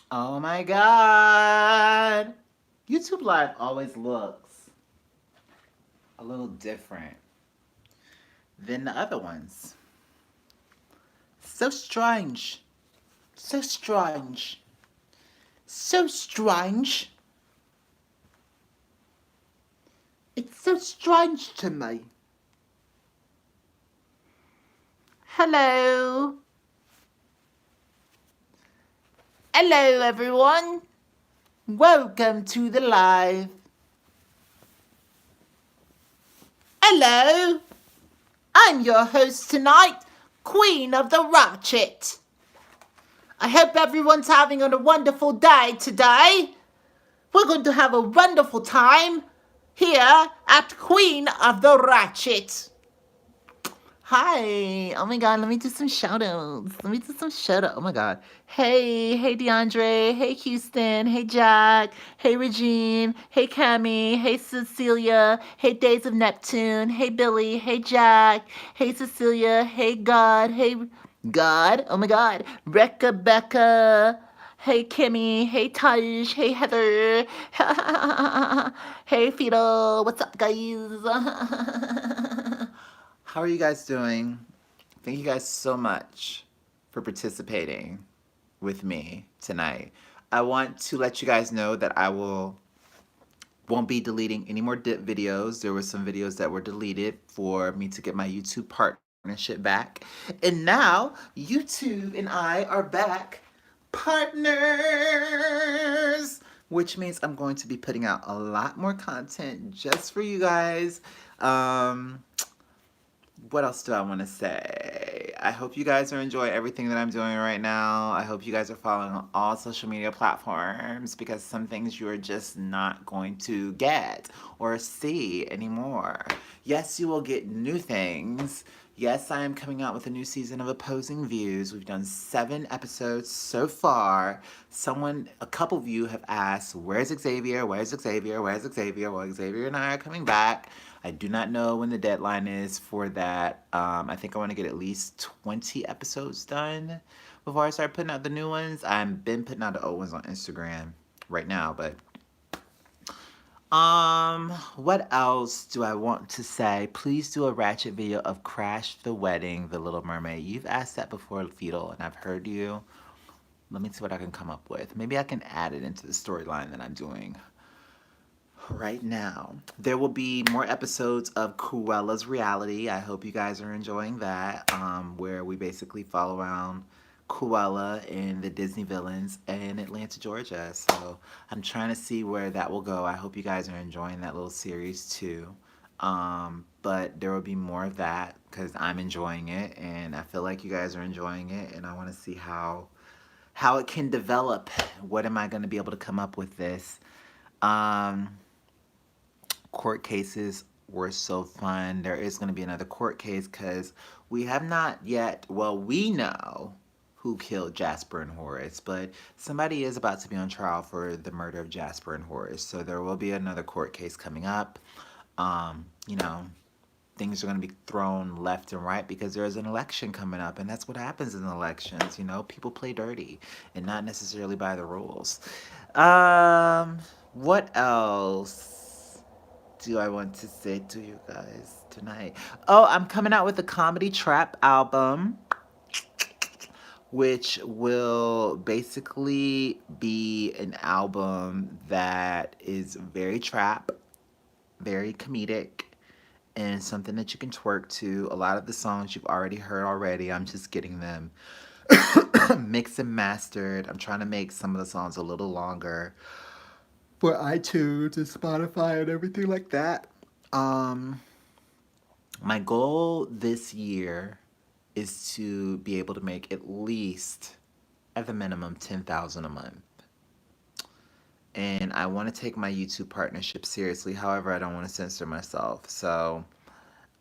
Oh my god! YouTube Live always looks a little different than the other ones. So strange. So strange. So strange. It's so strange to me. Hello. Hello, everyone. Welcome to the live. Hello. I'm your host tonight, Queen of the Ratchet. I hope everyone's having a wonderful day today. We're going to have a wonderful time here at Queen of the Ratchet. Hi. Oh my god, let me do some shout outs. Oh my god. Hey DeAndre. Hey Houston. Hey Jack. Hey Regine. Hey Cami. Hey Cecilia. Hey Days of Neptune. Hey Billy. Hey Jack. Hey Cecilia. Hey God. Hey God. Oh my god. Recca Becca. Hey Kimmy, hey Taj, hey Heather, hey Fido, what's up guys? How are you guys doing? Thank you guys so much for participating with me tonight. I want to let you guys know that won't be deleting any more dip videos. There were some videos that were deleted for me to get my YouTube partnership back. And now YouTube and I are back partners, which means I'm going to be putting out a lot more content just for you guys. What else do I want to say? I hope you guys are enjoying everything that I'm doing right now. I hope you guys are following on all social media platforms because some things you are just not going to get or see anymore. Yes, you will get new things. Yes, I am coming out with a new season of Opposing Views. We've done 7 episodes so far. A couple of you have asked, where's Xavier? Where's Xavier? Where's Xavier? Well, Xavier and I are coming back. I do not know when the deadline is for that. I think I want to get at least 20 episodes done before I start putting out the new ones. I've been putting out the old ones on Instagram right now, but what else do I want to say? Please do a ratchet video of Crash the Wedding, The Little Mermaid. You've asked that before, Fetal, and I've heard you. Let me see what I can come up with. Maybe I can add it into the storyline that I'm doing right now. There will be more episodes of Cruella's Reality. I hope you guys are enjoying that, where we basically follow around Cruella and the Disney villains in Atlanta, Georgia. So I'm trying to see where that will go. I hope you guys are enjoying that little series too. But there will be more of that because I'm enjoying it and I feel like you guys are enjoying it, and I want to see how it can develop. What am I going to be able to come up with this? Um, Court cases were so fun. There is going to be another court case because we have not yet, well, we know who killed Jasper and Horace, but somebody is about to be on trial for the murder of Jasper and Horace. So there will be another court case coming up. You know, things are going to be thrown left and right because there's an election coming up, and that's what happens in elections. You know, people play dirty and not necessarily by the rules. What else do I want to say to you guys tonight? Oh, I'm coming out with a comedy trap album, which will basically be an album that is very trap, very comedic, and something that you can twerk to. A lot of the songs you've already heard already. I'm just getting them mixed and mastered. I'm trying to make some of the songs a little longer for iTunes and Spotify and everything like that. Um, my goal this year is to be able to make at least, at the minimum, 10,000 a month. And I want to take my YouTube partnership seriously. However, I don't want to censor myself. So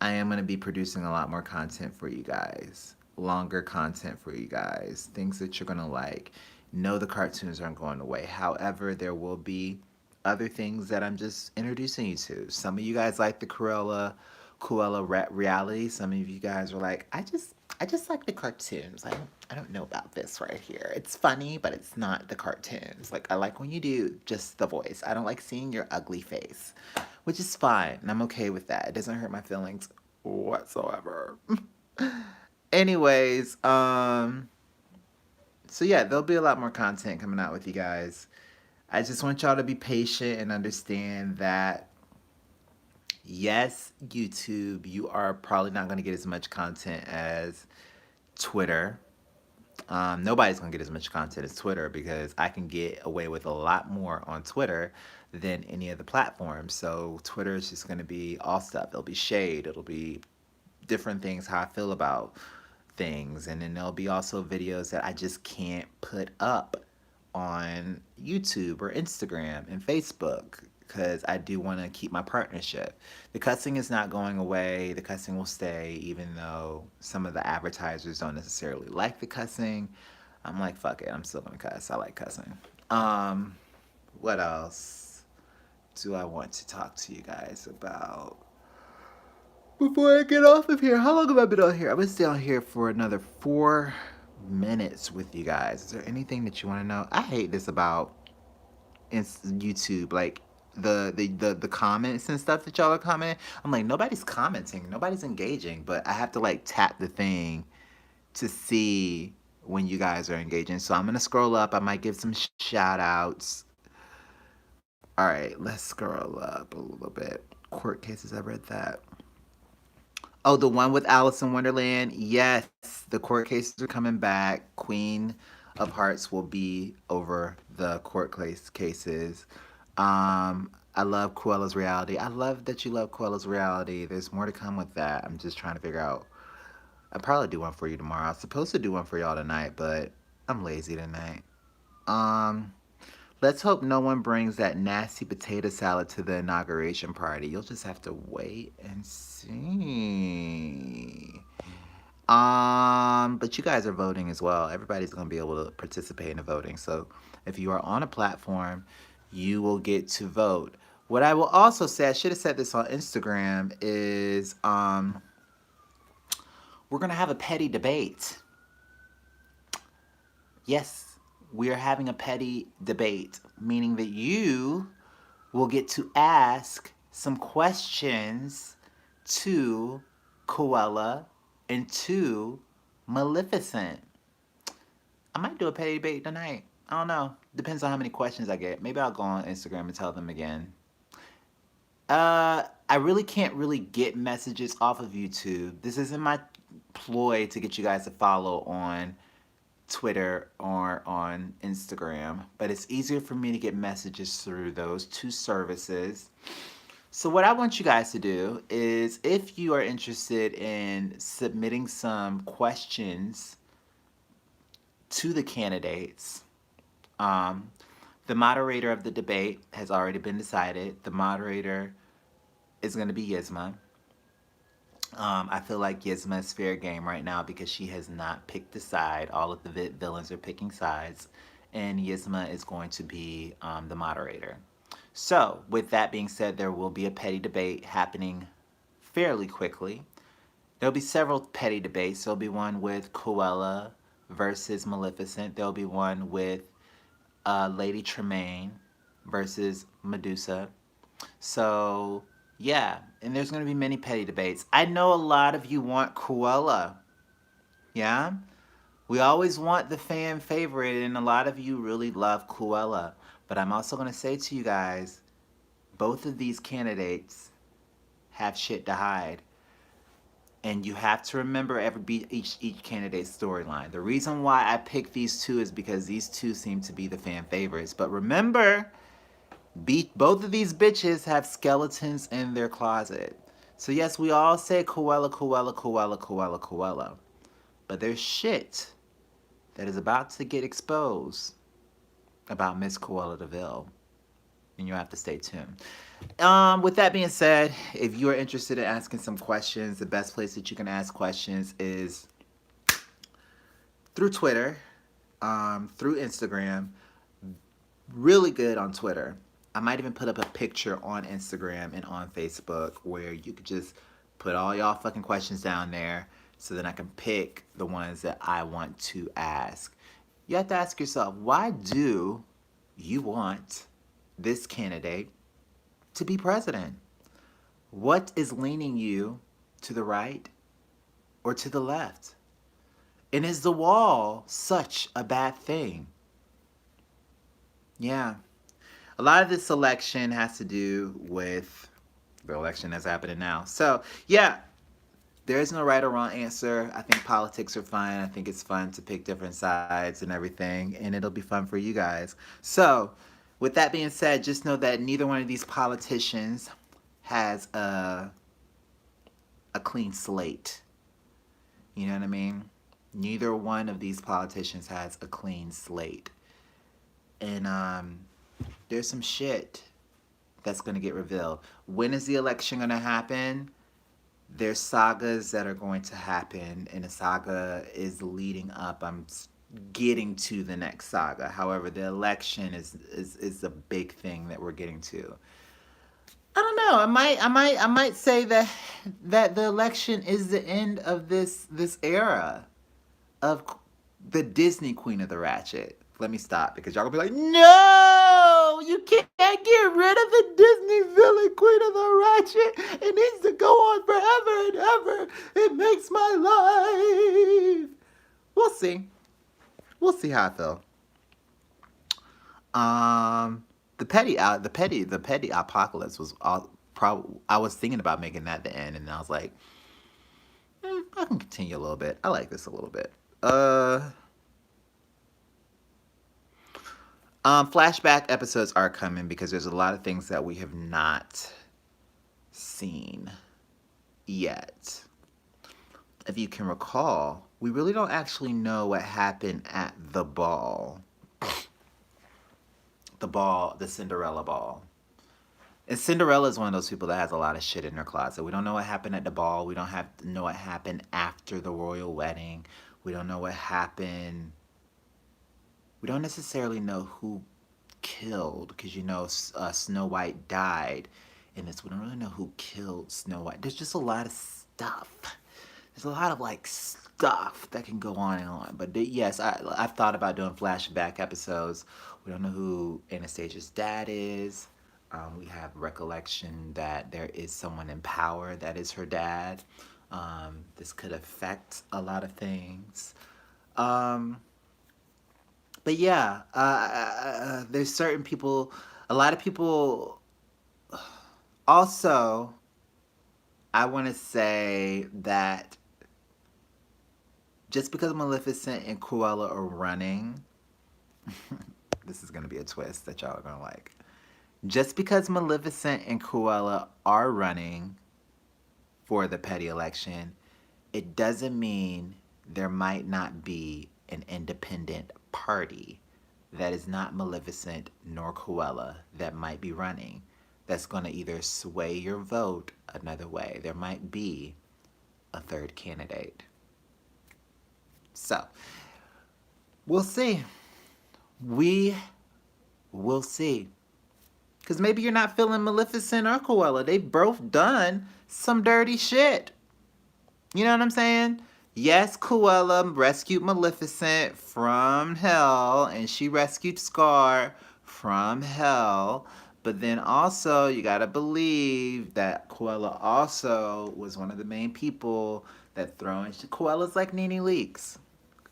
I am going to be producing a lot more content for you guys. Longer content for you guys. Things that you're going to like. No, the cartoons aren't going away. However, there will be other things that I'm just introducing you to. Some of you guys like the Cruella reality. Some of you guys are like, I just like the cartoons. I don't know about this right here. It's funny, but it's not the cartoons. Like, I like when you do just the voice. I don't like seeing your ugly face, which is fine, and I'm okay with that. It doesn't hurt my feelings whatsoever. Anyways, so yeah, there'll be a lot more content coming out with you guys. I just want y'all to be patient and understand that yes, YouTube, you are probably not going to get as much content as Twitter. Nobody's gonna get as much content as Twitter because I can get away with a lot more on Twitter than any of the platforms. So Twitter is just gonna be all stuff. It'll be shade. It'll be different things, how I feel about things, and then there'll be also videos that I just can't put up on YouTube or Instagram and Facebook because I do want to keep my partnership. The cussing is not going away. The cussing will stay, even though some of the advertisers don't necessarily like the cussing. I'm like, fuck it, I'm still gonna cuss. I like cussing. What else do I want to talk to you guys about? Before I get off of here, how long have I been on here? I've been staying on here for another 4 minutes with you guys. Is there anything that you want to know? I hate this about YouTube, like the comments and stuff that y'all are commenting. I'm like, nobody's commenting, nobody's engaging, but I have to like tap the thing to see when you guys are engaging. So I'm gonna scroll up. I might give some shout outs. All right, let's scroll up a little bit. Court cases, I read that. Oh, the one with Alice in Wonderland. Yes, the court cases are coming back. Queen of Hearts will be over the court cases. I love Cruella's reality. I love that you love Cruella's reality. There's more to come with that. I'm just trying to figure out. I'll probably do one for you tomorrow. I was supposed to do one for y'all tonight, but I'm lazy tonight. Um, let's hope no one brings that nasty potato salad to the inauguration party. You'll just have to wait and see. But you guys are voting as well. Everybody's gonna be able to participate in the voting. So if you are on a platform, you will get to vote. What I will also say, I should have said this on Instagram, is we're gonna have a petty debate. Yes, we are having a petty debate, meaning that you will get to ask some questions to Cruella and to Maleficent. I might do a petty debate tonight. I don't know. Depends on how many questions I get. Maybe I'll go on Instagram and tell them again. I really can't really get messages off of YouTube. This isn't my ploy to get you guys to follow on Twitter or on Instagram, but it's easier for me to get messages through those two services. So what I want you guys to do is, if you are interested in submitting some questions to the candidates, um, the moderator of the debate has already been decided. The moderator is going to be Yzma. I feel like Yzma is fair game right now because she has not picked a side. All of the villains are picking sides, and Yzma is going to be the moderator. So, with that being said, there will be a petty debate happening fairly quickly. There'll be several petty debates. There'll be one with Cruella versus Maleficent. There'll be one with Lady Tremaine versus Medusa. So, yeah, and there's going to be many petty debates. I know a lot of you want Cruella. Yeah? We always want the fan favorite, and a lot of you really love Cruella. But I'm also going to say to you guys, both of these candidates have shit to hide. And you have to remember each candidate's storyline. The reason why I picked these two is because these two seem to be the fan favorites. But remember, both of these bitches have skeletons in their closet. So yes, we all say Cruella, Cruella, Cruella, Cruella, Cruella. But there's shit that is about to get exposed about Miss Cruella de Vil. And you'll have to stay tuned. With that being said, if you are interested in asking some questions, the best place that you can ask questions is through Twitter, through Instagram. Really good on Twitter. I might even put up a picture on Instagram and on Facebook where you could just put all y'all fucking questions down there. so then I can pick the ones that I want to ask. You have to ask yourself, why do you want this candidate to be president? What is leaning you to the right or to the left? And is the wall such a bad thing? Yeah. A lot of this election has to do with the election that's happening now. So, yeah, there is no right or wrong answer. I think politics are fun. I think it's fun to pick different sides and everything, and it'll be fun for you guys. So, with that being said, just know that neither one of these politicians has a clean slate. You know what I mean? Neither one of these politicians has a clean slate. And there's some shit that's going to get revealed. When is the election going to happen? There's sagas that are going to happen, and the saga is leading up. I'm getting to the next saga. However, the election is a big thing that we're getting to. I don't know. I might say that the election is the end of this era of the Disney Queen of the Ratchet. Let me stop because y'all gonna be like, no, you can't get rid of the Disney villain Queen of the Ratchet. It needs to go on forever and ever. It makes my life. We'll see. We'll see how I feel. The petty apocalypse was all. Probably I was thinking about making that the end, and I was like, I can continue a little bit. I like this a little bit. Flashback episodes are coming because there's a lot of things that we have not seen yet. If you can recall, we really don't actually know what happened at the ball. The Cinderella ball. And Cinderella is one of those people that has a lot of shit in her closet. We don't know what happened at the ball. We don't have to know what happened after the royal wedding. We don't know what happened. We don't necessarily know who killed, because Snow White died in this. We don't really know who killed Snow White. There's just a lot of stuff. There's a lot of stuff that can go on and on. But yes, I've thought about doing flashback episodes. We don't know who Anastasia's dad is. We have recollection that there is someone in power that is her dad. This could affect a lot of things. But yeah, there's certain people, a lot of people. Also, I want to say that just because Maleficent and Cruella are running, this is going to be a twist that y'all are going to like. Just because Maleficent and Cruella are running for the petty election, it doesn't mean there might not be an independent party that is not Maleficent nor Cruella that might be running, that's going to either sway your vote another way. There might be a third candidate. So, we'll see. We will see. Because maybe you're not feeling Maleficent or Cruella. They've both done some dirty shit. You know what I'm saying? Yes, Cruella rescued Maleficent from hell, and she rescued Scar from hell. But then also, you gotta believe that Cruella also was one of the main people that Cruella's like Nene Leakes.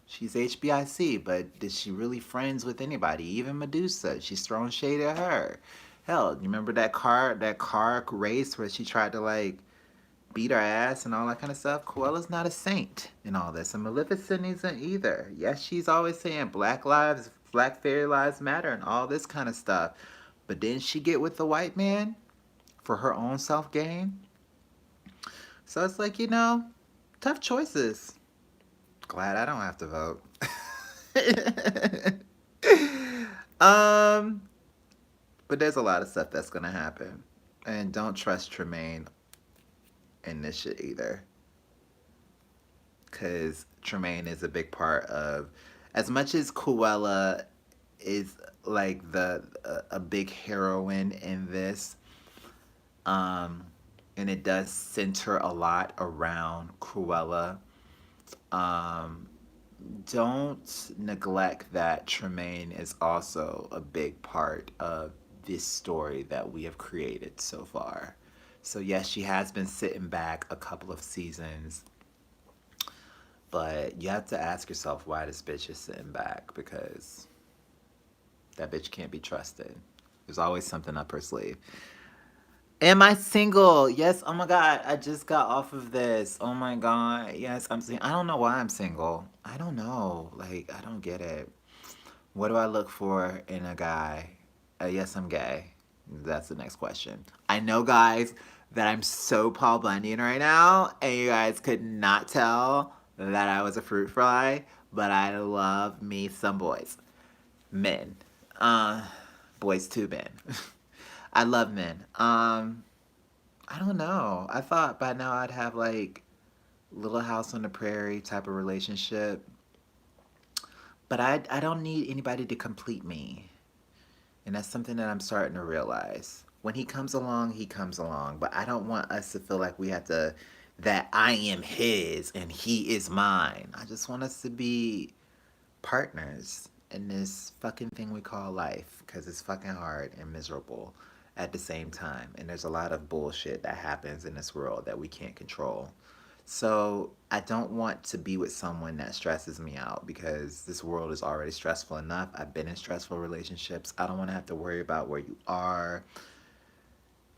She's HBIC, but is she really friends with anybody? Even Medusa, she's throwing shade at her. Hell, you remember that car race where she tried to beat her ass and all that kind of stuff? Cruella's not a saint in all this, and Maleficent isn't either. Yes, she's always saying Black Fairy Lives Matter and all this kind of stuff. But didn't she get with the white man for her own self-gain? So it's tough choices. Glad I don't have to vote. But there's a lot of stuff that's gonna happen. And don't trust Tremaine in this shit either. Because Tremaine is a big part of, as much as Cruella is a big heroine in this, and it does center a lot around Cruella. Um, don't neglect that Tremaine is also a big part of this story that we have created so far. So, yes, she has been sitting back a couple of seasons, but you have to ask yourself why this bitch is sitting back because that bitch can't be trusted. There's always something up her sleeve. Am I single? Yes. Oh my God. I just got off of this. Oh my God. Yes, I'm single. I don't know why I'm single. I don't know. Like, I don't get it. What do I look for in a guy? Yes, I'm gay. That's the next question. I know, guys, that I'm so Paul Bunyan right now, and you guys could not tell that I was a fruit fly, but I love me some boys. Men. Uh, boys to men. I love men. I don't know. I thought by now I'd have like Little House on the Prairie type of relationship, but I don't need anybody to complete me. And that's something that I'm starting to realize. When he comes along, he comes along. But I don't want us to feel like we have to, that I am his and he is mine. I just want us to be partners in this fucking thing we call life because it's fucking hard and miserable at the same time. And there's a lot of bullshit that happens in this world that we can't control. So I don't want to be with someone that stresses me out because this world is already stressful enough. I've been in stressful relationships. I don't want to have to worry about where you are.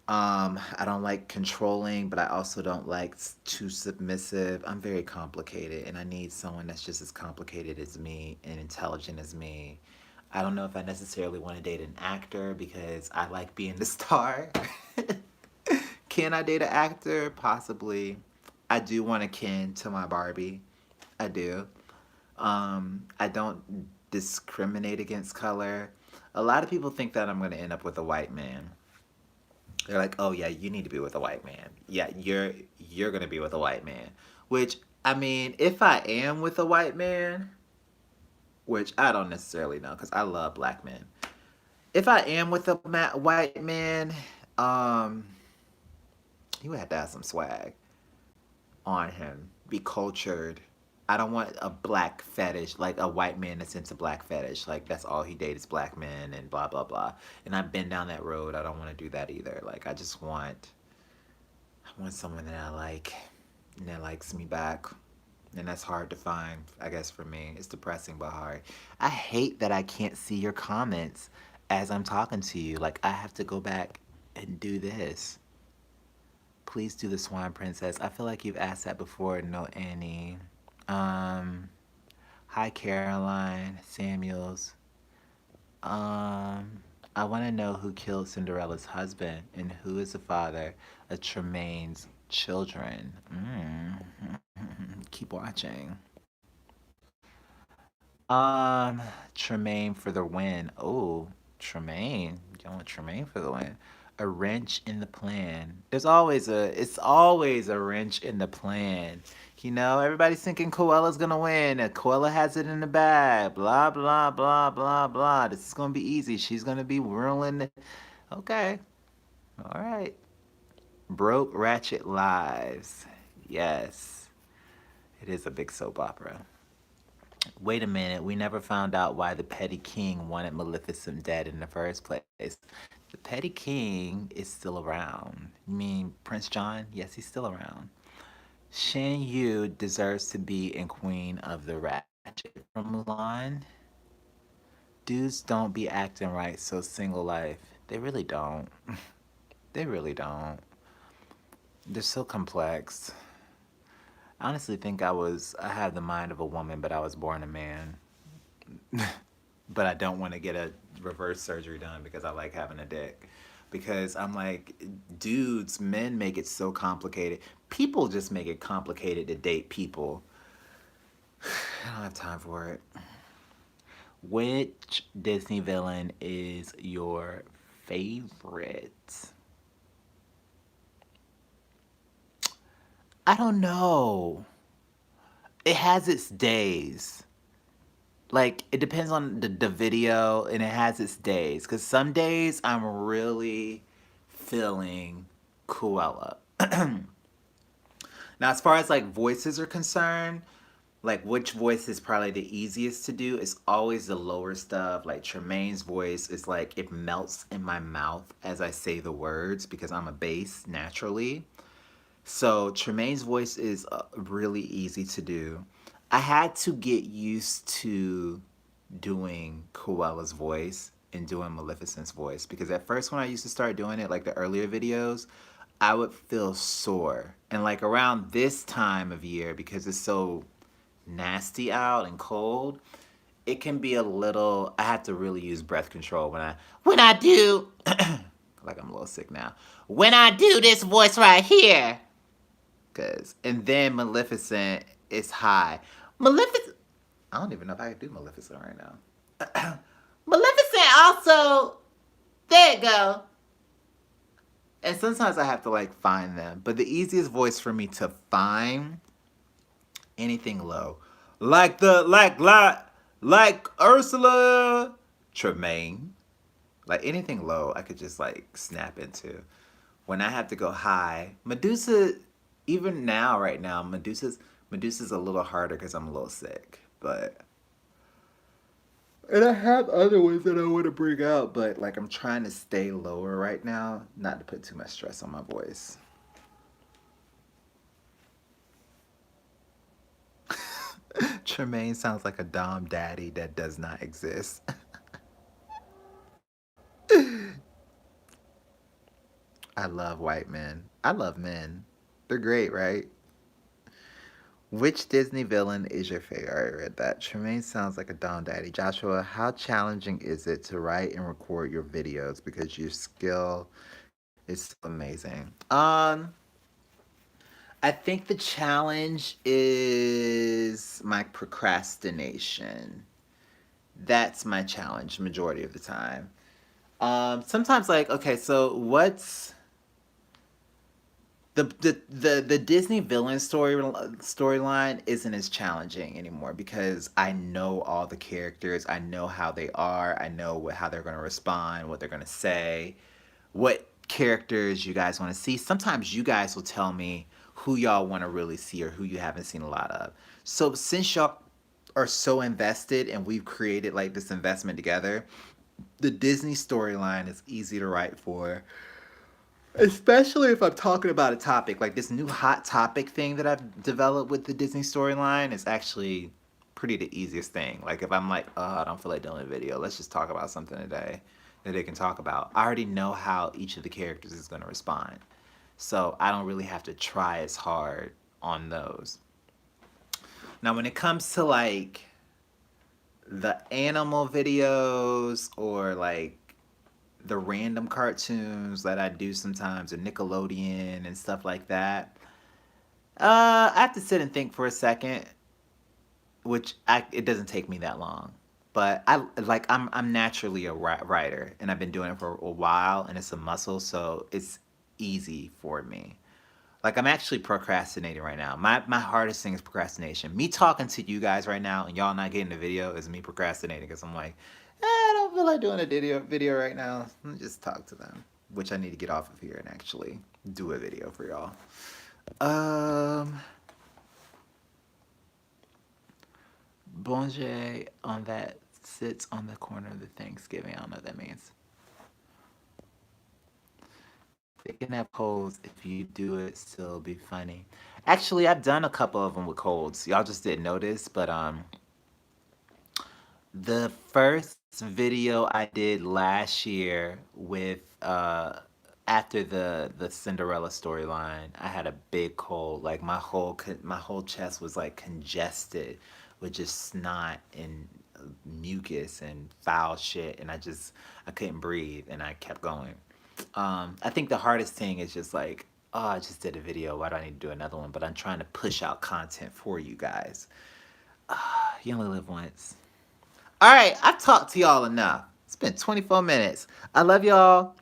I don't like controlling, but I also don't like too submissive. I'm very complicated, and I need someone that's just as complicated as me and intelligent as me. I don't know if I necessarily want to date an actor because I like being the star. Can I date an actor? Possibly. I do want to kin to my Barbie. I do. I don't discriminate against color. A lot of people think that I'm going to end up with a white man. They're like, "Oh yeah, you need to be with a white man. Yeah, you're gonna be with a white man." Which I mean, if I am with a white man, which I don't necessarily know, because I love black men. If I am with a white man, um, he would have to have some swag on him, be cultured. I don't want a black fetish, like a white man that's into black fetish. Like that's all he dates black men and blah blah blah. And I've been down that road. I don't want to do that either. Like I want someone that I like and that likes me back. And that's hard to find, I guess, for me. It's depressing but hard. I hate that I can't see your comments as I'm talking to you. Like, I have to go back and do this. Please do the Swan Princess. I feel like you've asked that before. No, Annie. Um, Hi, Caroline Samuels. I want to know who killed Cinderella's husband and who is the father of Tremaine's children. Keep watching. Tremaine for the win. Oh, Tremaine. You want Tremaine for the win. A wrench in the plan. It's always a wrench in the plan. You know, everybody's thinking Coella's gonna win. Coella has it in the bag. Blah, blah, blah, blah, blah. This is gonna be easy. She's gonna be whirling. Okay. All right. Broke Ratchet Lives. Yes. It is a big soap opera. Wait a minute, we never found out why the Petty King wanted Maleficent dead in the first place. The Petty King is still around. You mean Prince John? Yes, he's still around. Shan Yu deserves to be in Queen of the Ratchet from Mulan. Dudes don't be acting right so single life. They really don't. They really don't. They're so complex. I honestly think I have the mind of a woman, but I was born a man. But I don't want to get a reverse surgery done because I like having a dick. Because I'm like, dudes, men make it so complicated. People just make it complicated to date people. I don't have time for it. Which Disney villain is your favorite? I don't know. It has its days. Like it depends on the video and it has its days because some days I'm really feeling Cruella. Now as far as like voices are concerned, like which voice is probably the easiest to do. It's always the lower stuff. Like Tremaine's voice is like it melts in my mouth as I say the words because I'm a bass naturally. So Tremaine's voice is really easy to do. I had to get used to doing Cruella's voice and doing Maleficent's voice because at first when I used to start doing it, like the earlier videos, I would feel sore. And like around this time of year, because it's so nasty out and cold, it can be a little. I have to really use breath control when I do. Like I'm a little sick now. When I do this voice right here, cause and then Maleficent is high. Maleficent. I don't even know if I can do Maleficent right now. Maleficent also. There you go. And sometimes I have to like find them. But the easiest voice for me to find anything low, like Ursula Tremaine, like anything low, I could just like snap into. When I have to go high, Medusa, even now, right now, Medusa's a little harder because I'm a little sick, but. And I have other ones that I want to bring out, but like I'm trying to stay lower right now, not to put too much stress on my voice. Tremaine sounds like a Dom Daddy that does not exist. I love white men. I love men. They're great, right? Which Disney villain is your favorite? I already read that. Tremaine sounds like a Dom Daddy. Joshua, how challenging is it to write and record your videos because your skill is amazing? I think the challenge is my procrastination. That's my challenge majority of the time. Sometimes like okay, so what's the Disney villain storyline isn't as challenging anymore because I know all the characters. I know how they are. I know how they're going to respond, what they're going to say, what characters you guys want to see. Sometimes you guys will tell me who y'all want to really see or who you haven't seen a lot of. So since y'all are so invested and we've created like this investment together, the Disney storyline is easy to write for. Especially if I'm talking about a topic like this new hot topic thing that I've developed with the Disney storyline is actually pretty the easiest thing. Like if I'm like, oh, I don't feel like doing a video, let's just talk about something today that they can talk about. I already know how each of the characters is going to respond. So I don't really have to try as hard on those. Now, when it comes to like the animal videos or like the random cartoons that I do sometimes, or Nickelodeon and stuff like that, I have to sit and think for a second, it doesn't take me that long. But I'm naturally a writer, and I've been doing it for a while, and it's a muscle, so it's easy for me. Like I'm actually procrastinating right now. My hardest thing is procrastination. Me talking to you guys right now and y'all not getting the video is me procrastinating because I'm like, I don't feel like doing a video right now. Let me just talk to them, which I need to get off of here and actually do a video for y'all. Um, Bonjour on that sits on the corner of the Thanksgiving. I don't know what that means. They can have colds if you do it, still be funny. Actually, I've done a couple of them with colds. Y'all just didn't notice, but the first video I did last year with after the Cinderella storyline, I had a big cold. Like my whole chest was like congested with just snot and mucus and foul shit, and I couldn't breathe, and I kept going. I think the hardest thing is just like, oh, I just did a video. Why do I need to do another one? But I'm trying to push out content for you guys. You only live once. All right, I've talked to y'all enough. It's been 24 minutes. I love y'all.